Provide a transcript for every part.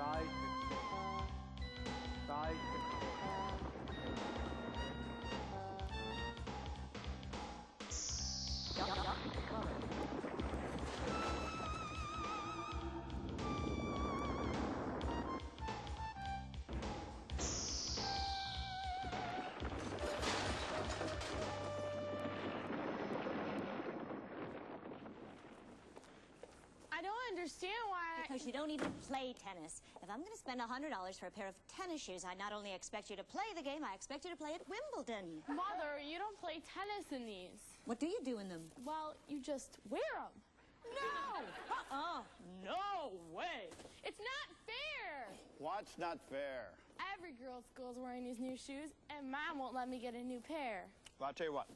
I don't understand why. Because you don't even play tennis. If I'm going to spend $100 for a pair of tennis shoes, I not only expect you to play the game, I expect you to play at Wimbledon. Mother, you don't play tennis in these. What do you do in them? Well, you just wear them. No! No way! It's not fair! What's not fair? Every girl at school's wearing these new shoes, and Mom won't let me get a new pair. Well, I'll tell you what.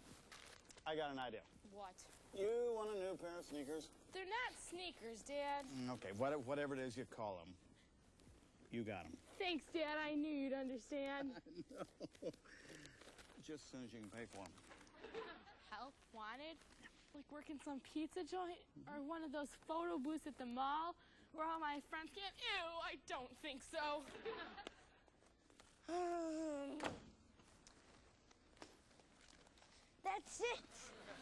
I got an idea. What? You want a new pair of sneakers? They're not sneakers, Dad. Okay, whatever it is you call them. You got them. Thanks, Dad. I knew you'd understand. No. Just as soon as you can pay for them. Help wanted? Like working some pizza joint? Or one of those photo booths at the mall where all my friends can't? Ew, I don't think so. That's it.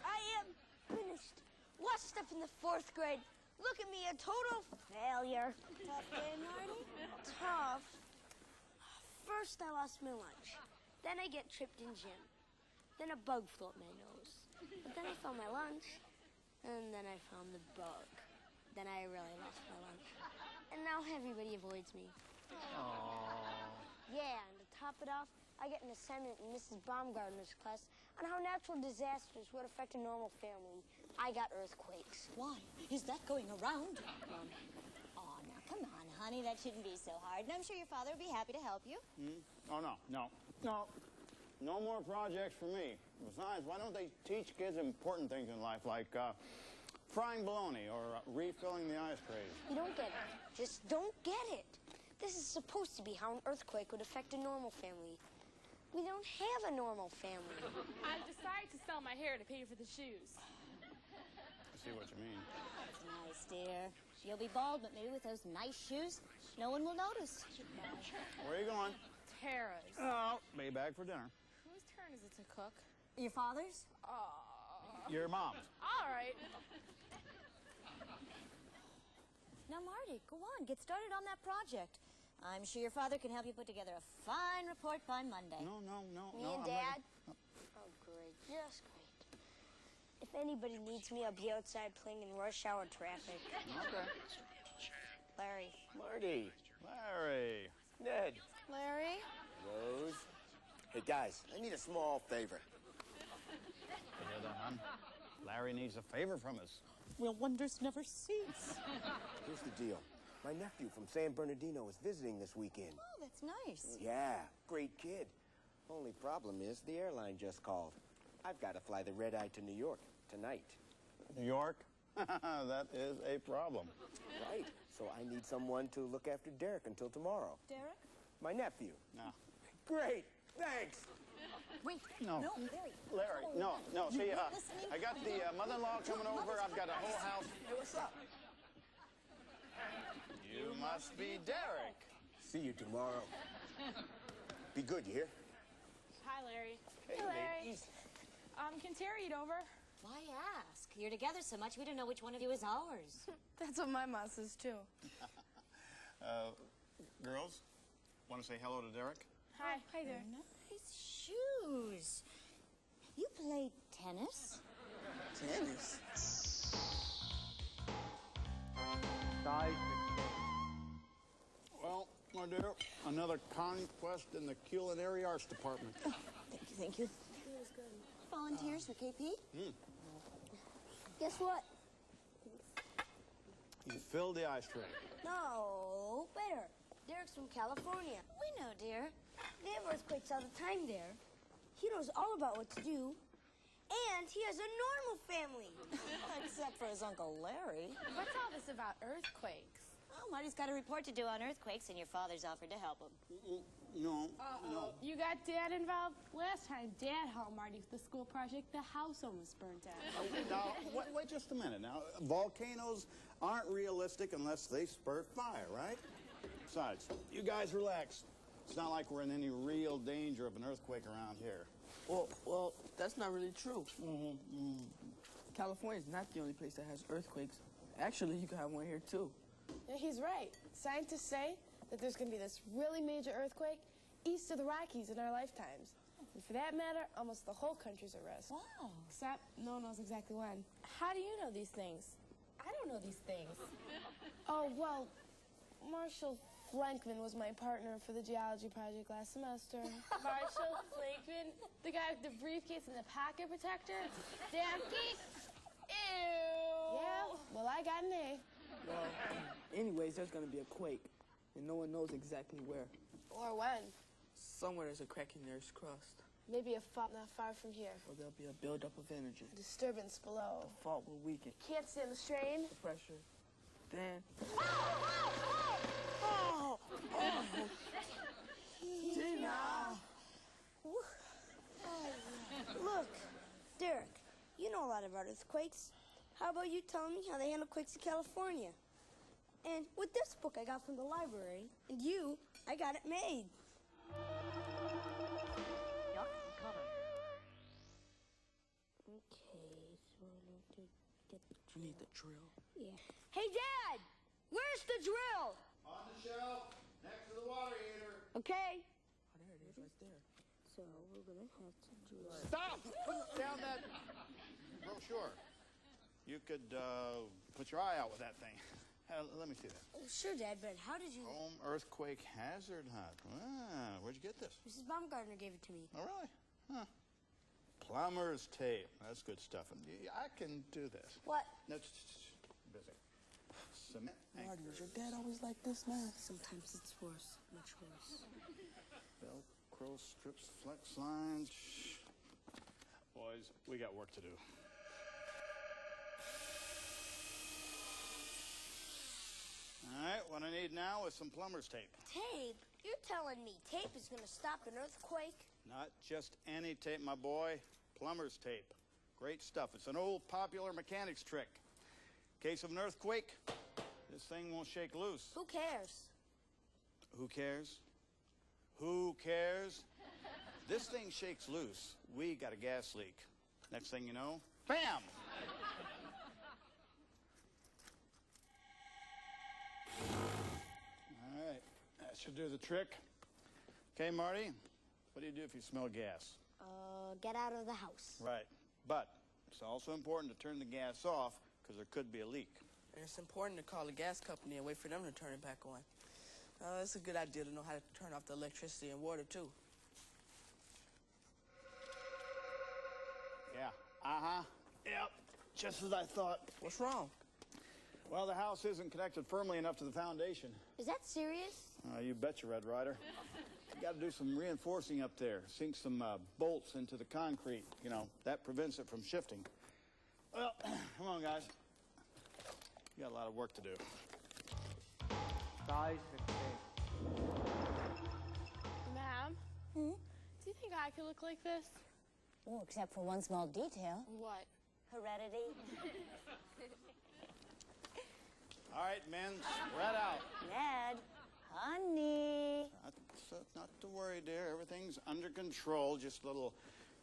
I am finished. Lost stuff in the 4th grade. Look at me, a total failure. Tough day, Marty? Tough. First, I lost my lunch. Then I get tripped in gym. Then a bug flew up my nose. But then I found my lunch. And then I found the bug. Then I really lost my lunch. And now everybody avoids me. Aww. Yeah, and to top it off, I get an assignment in Mrs. Baumgartner's class on how natural disasters would affect a normal family. I got earthquakes. Why? Is that going around? Oh, now, come on, honey. That shouldn't be so hard. And I'm sure your father would be happy to help you. Oh, no. No more projects for me. Besides, why don't they teach kids important things in life, like frying bologna or refilling the ice trays? You don't get it. Just don't get it. This is supposed to be how an earthquake would affect a normal family. We don't have a normal family. I decided to sell my hair to pay for the shoes. I see what you mean. That's nice, dear. You'll be bald, but maybe with those nice shoes, no one will notice. Where are you going? Tara's. Oh, be back for dinner. Whose turn is it to cook? Your father's? Your mom's. All right. Now, Marty, go on. Get started on that project. I'm sure your father can help you put together a fine report by Monday. No. Me and Dad? Oh, great. Just great. If anybody needs me, I'll be outside playing in rush hour traffic. Okay. Larry. Marty. Larry. Ned. Larry? Rose. Hey, guys, I need a small favor. You hear that, hon? Larry needs a favor from us. Will wonders never cease? Here's the deal. My nephew from San Bernardino is visiting this weekend. Oh, that's nice. Yeah, great kid. Only problem is the airline just called. I've got to fly the red-eye to New York tonight. New York? That is a problem. Right. So I need someone to look after Derek until tomorrow. Derek? My nephew. No. Great. Thanks. Wait. No. No, Larry. Larry, no. See, I got the mother-in-law coming over. I've got a whole house. Hey, what's up? You must be Derek. See you tomorrow. Be good, you hear? Hi, Larry. Hey, Larry. ladies. Can Tara eat over? Why ask? You're together so much, we don't know which one of you is ours. That's what my mom says, too. Girls, want to say hello to Derek? Hi. Hi there. Nice shoes. You play tennis? Tennis? Well, my dear, another conquest in the culinary arts department. Oh, thank you. That was good. Volunteers for KP? Guess what? You filled the ice tray. No, better. Derek's from California. We know, dear. They have earthquakes all the time there. He knows all about what to do. And he has a normal family. Except for his Uncle Larry. What's all this about earthquakes? Well, Marty's got a report to do on earthquakes, and your father's offered to help him. No, no. You got Dad involved? Last time Dad helped Marty with the school project, the house almost burnt down. Now, wait just a minute. Now, volcanoes aren't realistic unless they spurt fire, right? Besides, you guys relax. It's not like we're in any real danger of an earthquake around here. Well, that's not really true. California's not the only place that has earthquakes. Actually, you can have one here, too. Yeah, he's right. Scientists say that there's going to be this really major earthquake east of the Rockies in our lifetimes. And for that matter, almost the whole country's at risk. Wow. Except no one knows exactly when. How do you know these things? I don't know these things. Oh, well, Marshall Flankman was my partner for the geology project last semester. Marshall Flankman, the guy with the briefcase and the pocket protector? Damn geek! Ew! Yeah, well, I got an A. Well, anyways, there's going to be a quake, and no one knows exactly where. Or when. Somewhere there's a crack in the Earth's crust, Maybe a fault not far from here. or there'll be a buildup of energy. A disturbance below. The fault will weaken Can't stand the strain. the pressure. Then, Look, Derek, you know a lot about earthquakes. How about you telling me how they handle quakes in California? And with this book I got from the library, and you, I got it made. Okay, so I need to get the we need the drill. Yeah. Hey, Dad! Where's the drill? On the shelf, next to the water heater. Okay. Oh, there it is, right there. So we're gonna have to do Stop! Put down that brochure. You could put your eye out with that thing. Let me see that. Oh, sure, Dad, but how did you... Home earthquake hazard hut. Ah, where'd you get this? Mrs. Baumgartner gave it to me. Oh, really? Huh. Plumber's tape. That's good stuff. And I can do this. What? No, busy. Cement. Marty, is your dad always like this, man? Sometimes it's worse, much worse. Velcro strips, flex lines. Boys, we got work to do. All right, what I need now is some plumber's tape. Tape? You're telling me tape is gonna stop an earthquake? Not just any tape, my boy. Plumber's tape. Great stuff. It's an old popular mechanics trick. In case of an earthquake, this thing won't shake loose. Who cares? Who cares? Who cares? This thing shakes loose. We got a gas leak. Next thing you know, bam! All right, that should do the trick. Okay, Marty, what do you do if you smell gas? Get out of the house. Right, but it's also important to turn the gas off because there could be a leak. And it's important to call the gas company and wait for them to turn it back on. It's a good idea to know how to turn off the electricity and water, too. Yeah, yep, just as I thought. What's wrong? Well, the house isn't connected firmly enough to the foundation. Is that serious? You betcha, Red Ryder. You got to do some reinforcing up there. Sink some bolts into the concrete. You know, that prevents it from shifting. Well, come on, guys. You got a lot of work to do. Size 16. Ma'am, do you think I could look like this? Oh, except for one small detail. What? Heredity. All right, men, spread out. Ned, honey. Not to worry, dear. Everything's under control. Just a little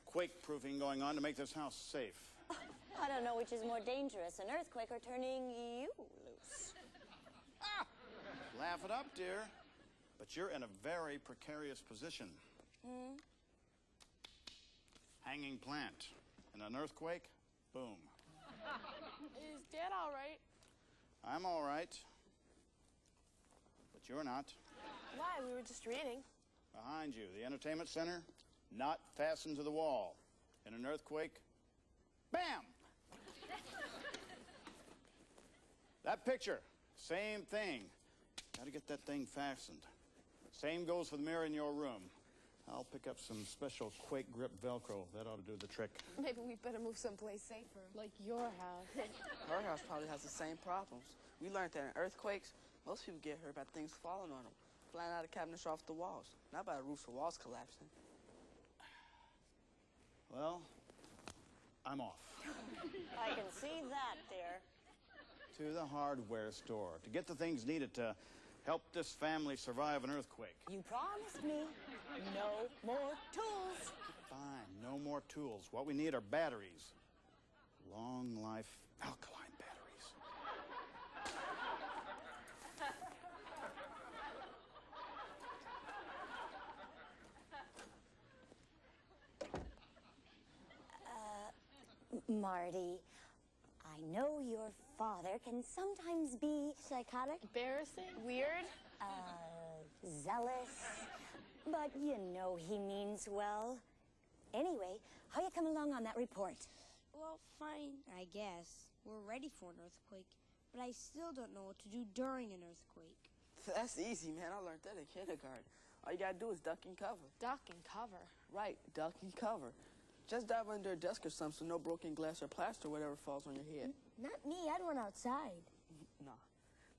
quake-proofing going on to make this house safe. I don't know which is more dangerous, an earthquake or turning you loose. Laugh it up, dear. But you're in a very precarious position. Hanging plant. In an earthquake, boom. Is Dad all right? I'm all right. But you're not. Why? We were just reading. Behind you, the entertainment center, not fastened to the wall. In an earthquake, bam! That picture, same thing. Got to get that thing fastened. Same goes for the mirror in your room. I'll pick up some special quake grip Velcro. That ought to do the trick. Maybe we better move someplace safer. Like your house. Our house probably has the same problems. We learned that in earthquakes, Most people get hurt by things falling on them, flying out of cabinets or off the walls, not by roofs or walls collapsing. Well, I'm off. I can see that, dear. To the hardware store to get the things needed to help this family survive an earthquake. You promised me no more tools. Fine, no more tools. What we need are batteries. Long life alkaline batteries. Marty, I know your father can sometimes be Psychotic? Embarrassing? Weird? zealous, but you know he means well. Anyway, how you come along on that report? Well, fine, I guess. We're ready for an earthquake, but I still don't know what to do during an earthquake. That's easy, man. I learned that in kindergarten. All you gotta do is duck and cover. Duck and cover. Right, duck and cover. Just dive under a desk or something so no broken glass or plaster or whatever falls on your head. Not me, I'd run outside. No,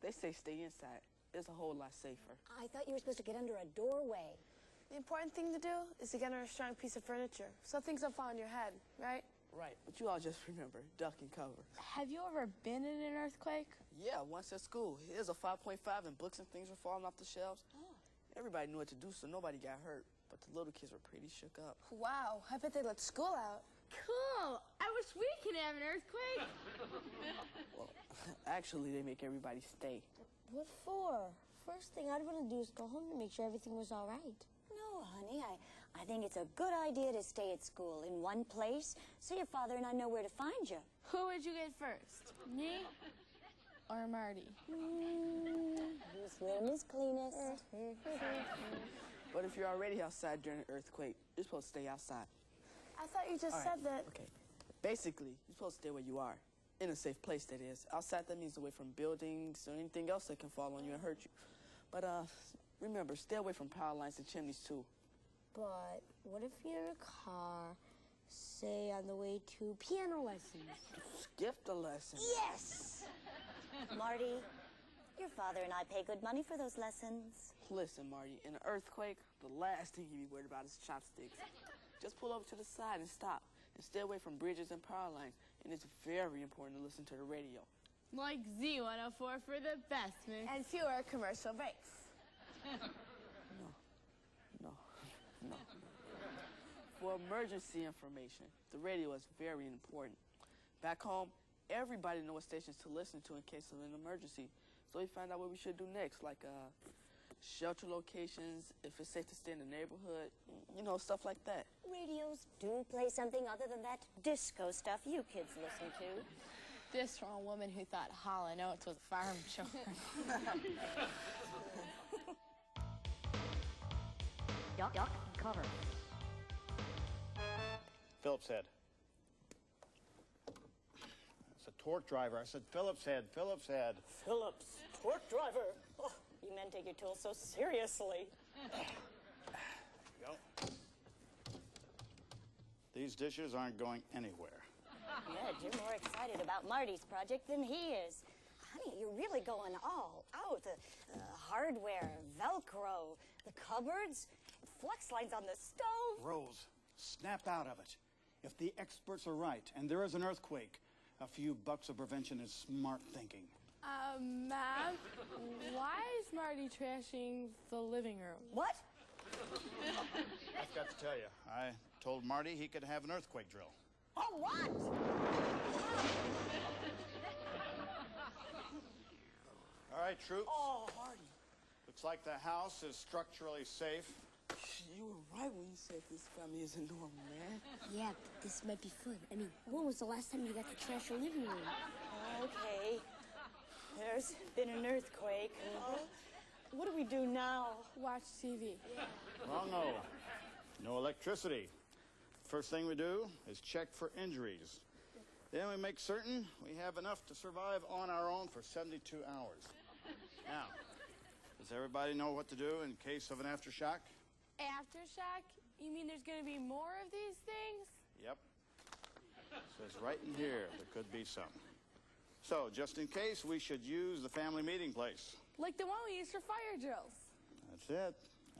they say stay inside. It's a whole lot safer. I thought you were supposed to get under a doorway. The important thing to do is to get under a strong piece of furniture, so things don't fall on your head, right? Right, but you all just remember, duck and cover. Have you ever been in an earthquake? Yeah, once at school. Here's a 5.5 and books and things were falling off the shelves. Everybody knew what to do, so nobody got hurt. But the little kids were pretty shook up. Wow, I bet they let school out. Cool. I wish we could have an earthquake. Well, actually, they make everybody stay. What for? First thing I'd want to do is go home to make sure everything was all right. No, honey, I think it's a good idea to stay at school in one place so your father and I know where to find you. Who would you get first? Me or Marty? Whose room is cleanest? But if you're already outside during an earthquake, you're supposed to stay outside. I thought you just All right, said that. Okay. Basically, you're supposed to stay where you are. In a safe place, that is. Outside, that means away from buildings or anything else that can fall on you and hurt you. But remember, stay away from power lines and chimneys, too. But what if you're in a car, say on the way to piano lessons? Skip the lesson. Yes! Marty, your father and I pay good money for those lessons. Listen, Marty, in an earthquake, the last thing you be worried about is chopsticks. Just pull over to the side and stop. And stay away from bridges and power lines. And it's very important to listen to the radio. Like Z104 for the best, miss. And fewer commercial breaks. No. For emergency information, the radio is very important. Back home, everybody knows what stations to listen to in case of an emergency. So we find out what we should do next, like shelter locations, if it's safe to stay in the neighborhood, you know, stuff like that. Radios do play something other than that disco stuff you kids listen to. This from a woman who thought Hall & Oates was a farm chore. Duck, cover. Phillips head. It's a torque driver. I said Phillips head, Phillips head. Phillips, torque driver. Oh, you men take your tools so seriously. There you go. These dishes aren't going anywhere. Yeah, you're more excited about Marty's project than he is. Honey, you're really going all out. The hardware, Velcro, the cupboards, flex lines on the stove. Rose, snap out of it. If the experts are right and there is an earthquake, a few bucks of prevention is smart thinking. Ma'am, why is Marty trashing the living room? What? I've got to tell you, I told Marty he could have an earthquake drill. Oh, what? All right, troops. Oh, Marty. Looks like the house is structurally safe. You were right when you said this family isn't normal, man. Yeah, but this might be fun. I mean, when was the last time you got to trash your living room? Okay. There's been an earthquake. What do we do now? Watch TV. Wrong-o. No electricity. First thing we do is check for injuries. Then we make certain we have enough to survive on our own for 72 hours. Now, does everybody know what to do in case of an aftershock? Aftershock? You mean there's going to be more of these things? Yep. It says right in here there could be some. So, just in case, we should use the family meeting place. Like the one we used for fire drills. That's it.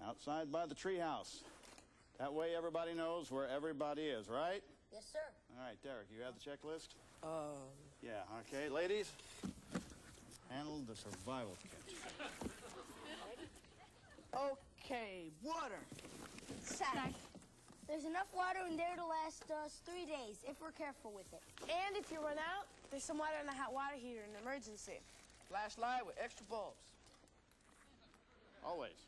Outside by the treehouse. That way everybody knows where everybody is, right? Yes, sir. All right, Derek, you have the checklist? Yeah, okay. Ladies, handle the survival kit. Okay, water. Check. There's enough water in there to last us 3 days, if we're careful with it. And if you run out, there's some water in the hot water heater in an emergency. Flashlight with extra bulbs. Always.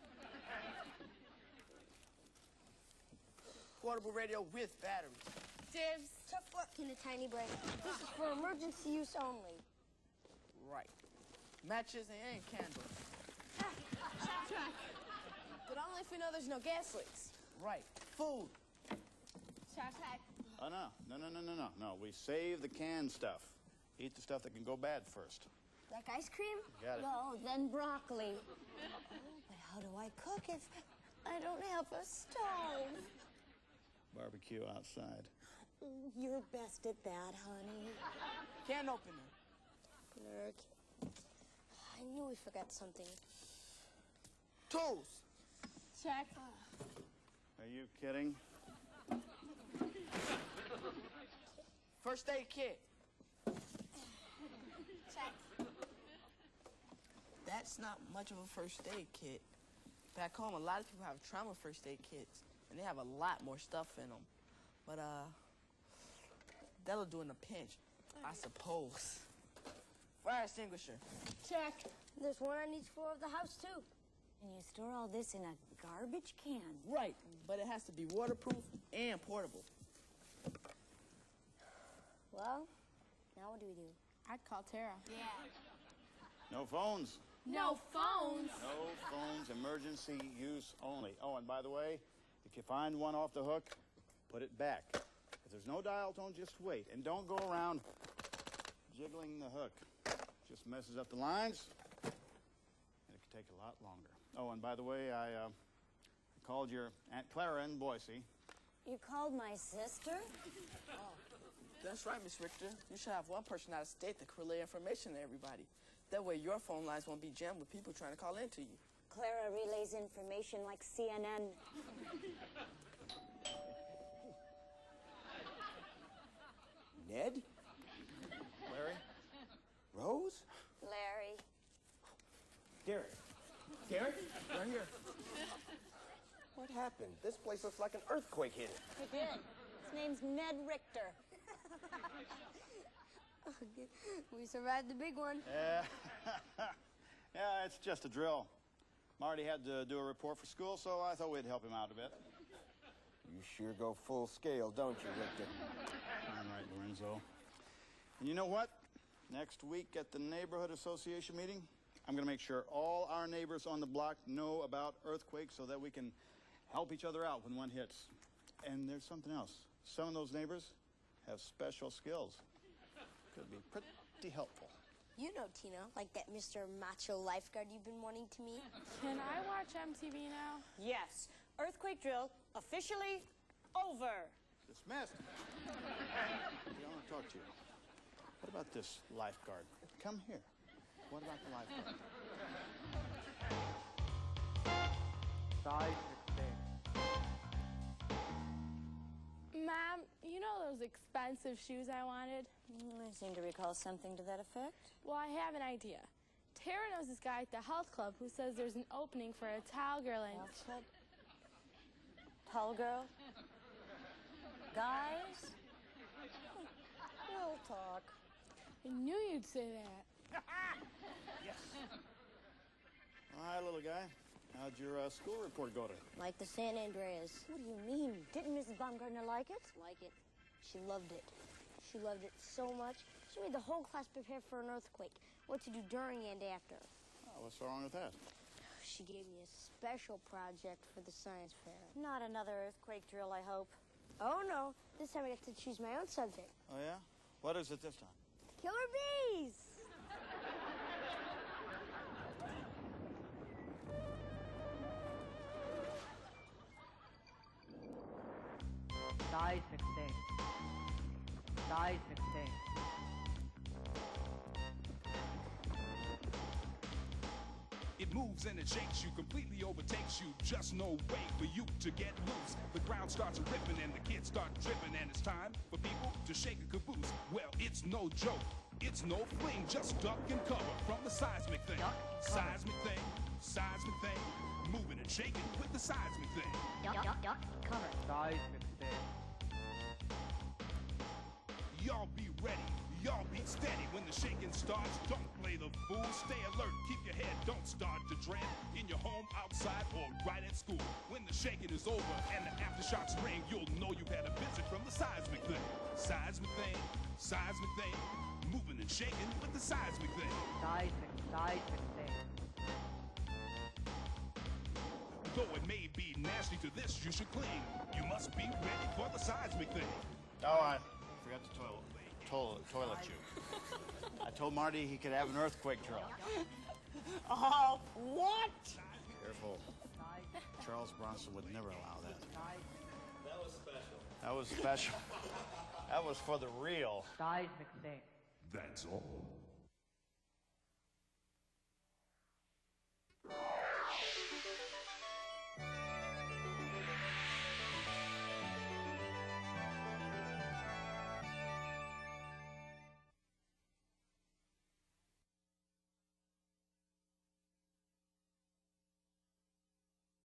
Portable radio with batteries. Dibs. Tough luck in a tiny brain. This is for emergency use only. Right. Matches and candles. Check. But only if we know there's no gas leaks. Right. Food. Check. Oh, no. We save the canned stuff. Eat the stuff that can go bad first. Like ice cream? Got it. No, then broccoli. But how do I cook if I don't have a stove? Barbecue outside. You're best at that, honey. Can opener. Lurk. I knew we forgot something. Tools. Check. Are you kidding? First aid kit. Check. That's not much of a first aid kit. Back home, a lot of people have trauma first aid kits, and they have a lot more stuff in them. But, that'll do in a pinch, I suppose. Fire extinguisher. Check. There's one on each floor of the house, too. And you store all this in a garbage can. Right, but it has to be waterproof and portable. Well, now what do we do? I'd call Tara. Yeah. No phones. No phones. No phones, emergency use only. Oh, and by the way, if you find one off the hook, put it back. If there's no dial tone, just wait. And don't go around jiggling the hook. Just messes up the lines, and it could take a lot longer. Oh, and by the way, I called your Aunt Clara in Boise. You called my sister? That's right, Miss Richter. You should have one person out of state that can relay information to everybody. That way your phone lines won't be jammed with people trying to call into you. Clara relays information like CNN. Ned? Larry? Rose? Larry. Derek. Derek? Right here. What happened? This place looks like an earthquake hit it. It did. His name's Ned Richter. We survived the big one. Yeah, it's just a drill. Marty had to do a report for school, so I thought we'd help him out a bit. You sure go full scale, don't you, Richter? All right, Lorenzo. And you know what? Next week at the Neighborhood Association meeting, I'm going to make sure all our neighbors on the block know about earthquakes so that we can help each other out when one hits. And there's something else. Some of those neighbors have special skills. Could be pretty helpful. You know Tina, like that Mr. Macho lifeguard you've been wanting to meet. Can I watch MTV now? Yes. Earthquake drill officially over. Dismissed. I want to talk to you. What about this lifeguard? Come here. What about the lifeguard? Size 16. Mom, you know those expensive shoes I wanted? I seem to recall something to that effect. Well, I have an idea. Tara knows this guy at the health club who says there's an opening for a towel girl and... Tall girl? Guys? We'll talk. I knew you'd say that. Yes. All right, little guy. How'd your school report go to? Like the San Andreas. What do you mean? Didn't Mrs. Baumgartner like it? Like it. She loved it. She loved it so much. She made the whole class prepare for an earthquake. What to do during and after. Oh, what's so wrong with that? She gave me a special project for the science fair. Not another earthquake drill, I hope. Oh, no. This time I get to choose my own subject. Oh, yeah? What is it this time? Killer bees! Size 16. Size 16. moves and it shakes you, completely overtakes you. Just no way for you to get loose. The ground starts ripping and the kids start dripping, and it's time for people to shake a caboose. Well, it's no joke, it's no fling, just duck and cover from the seismic thing. Seismic thing, seismic thing, moving and shaking with the seismic thing. Duck, cover. Seismic thing. Y'all be ready, y'all be steady when the shaking starts. Don't play the fool, stay alert, keep your head, don't start to dread. In your home, outside, or right at school. When the shaking is over and the aftershocks ring, you'll know you've had a visit from the seismic thing. Seismic thing, moving and shaking with the seismic thing. Seismic thing. Though it may be nasty to this, you should cling. You must be ready for the seismic thing. Oh, I forgot the toilet tube. I told Marty he could have an earthquake drill. Oh, what? Careful. Charles Bronson would never allow that. That was special. That was special. That was for the real. Seismic thing. That's all.